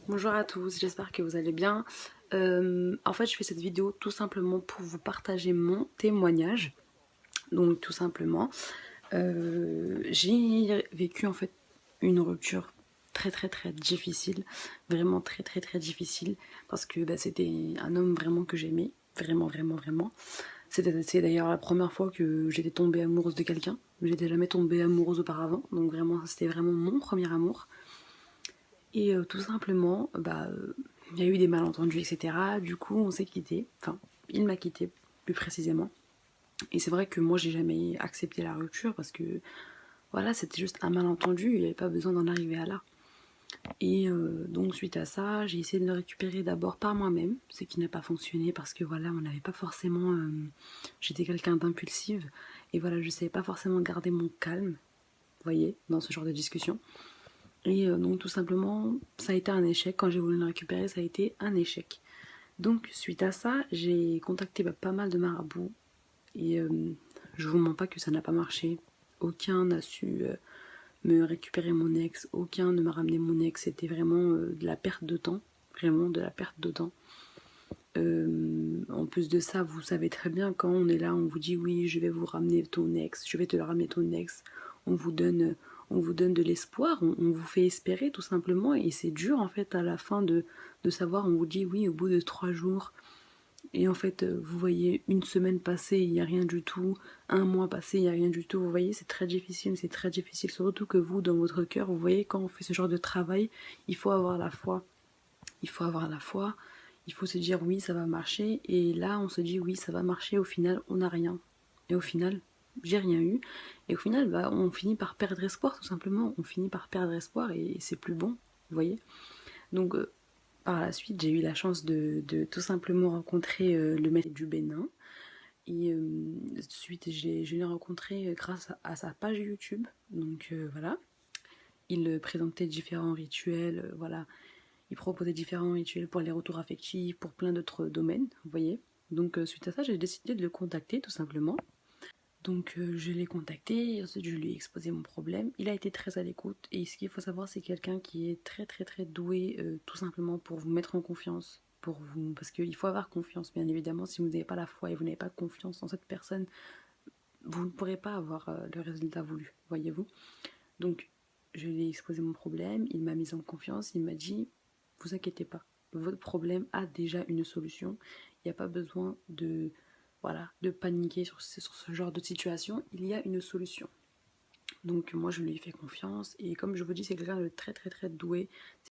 Bonjour à tous, j'espère que vous allez bien. En fait, je fais cette vidéo tout simplement pour vous partager mon témoignage. Donc tout simplement, j'ai vécu en fait une rupture très difficile, vraiment très difficile, parce que c'était un homme vraiment que j'aimais, vraiment. C'est d'ailleurs la première fois que j'étais tombée amoureuse de quelqu'un. J'étais jamais tombée amoureuse auparavant, donc vraiment c'était vraiment mon premier amour. Et tout simplement, il y a eu des malentendus, etc. Du coup, on s'est quitté. Enfin, il m'a quitté, plus précisément. Et c'est vrai que moi, j'ai jamais accepté la rupture parce que, voilà, c'était juste un malentendu. Il n'y avait pas besoin d'en arriver à là. Et donc, suite à ça, j'ai essayé de le récupérer d'abord par moi-même, ce qui n'a pas fonctionné parce que, voilà, on n'avait pas forcément. J'étais quelqu'un d'impulsive. Et voilà, je ne savais pas forcément garder mon calme, vous voyez, dans ce genre de discussion. Et donc tout simplement, ça a été un échec. Quand j'ai voulu le récupérer, ça a été un échec. Donc suite à ça, j'ai contacté pas mal de marabouts. Et je vous mens pas que ça n'a pas marché. Aucun n'a su me récupérer mon ex. Aucun ne m'a ramené mon ex. C'était vraiment de la perte de temps. Vraiment de la perte de temps. En plus de ça, vous savez très bien, quand on est là, on vous dit oui, je vais vous ramener ton ex, je vais te le ramener ton ex. On vous donne, on vous donne de l'espoir, on vous fait espérer tout simplement. Et c'est dur en fait à la fin de savoir, on vous dit oui au bout de 3 jours. Et en fait, vous voyez une semaine passée, il n'y a rien du tout. Un mois passé, il n'y a rien du tout. Vous voyez, c'est très difficile, c'est très difficile. Surtout que vous, dans votre cœur, vous voyez, quand on fait ce genre de travail, il faut avoir la foi. Il faut avoir la foi, il faut se dire oui, ça va marcher. Et là, on se dit oui, ça va marcher. Au final, on n'a rien. Et au final, j'ai rien eu. Et au final, on finit par perdre espoir, tout simplement. On finit par perdre espoir et c'est plus bon, vous voyez. Donc, par la suite, j'ai eu la chance de tout simplement rencontrer le maître du Bénin. Et suite, je l'ai rencontré grâce à sa page YouTube. Donc voilà, il présentait différents rituels, voilà, il proposait différents rituels pour les retours affectifs, pour plein d'autres domaines, vous voyez. Donc suite à ça, j'ai décidé de le contacter tout simplement. Donc je l'ai contacté, et ensuite je lui ai exposé mon problème. Il a été très à l'écoute et ce qu'il faut savoir, c'est quelqu'un qui est très doué tout simplement pour vous mettre en confiance. Pour vous, parce qu'il faut avoir confiance, bien évidemment. Si vous n'avez pas la foi et vous n'avez pas confiance en cette personne, vous ne pourrez pas avoir le résultat voulu, voyez-vous. Donc je lui ai exposé mon problème, il m'a mise en confiance, il m'a dit vous inquiétez pas, votre problème a déjà une solution, il n'y a pas besoin de, voilà, de paniquer sur ce genre de situation, il y a une solution. Donc moi je lui ai fait confiance et comme je vous dis, c'est quelqu'un de très doué,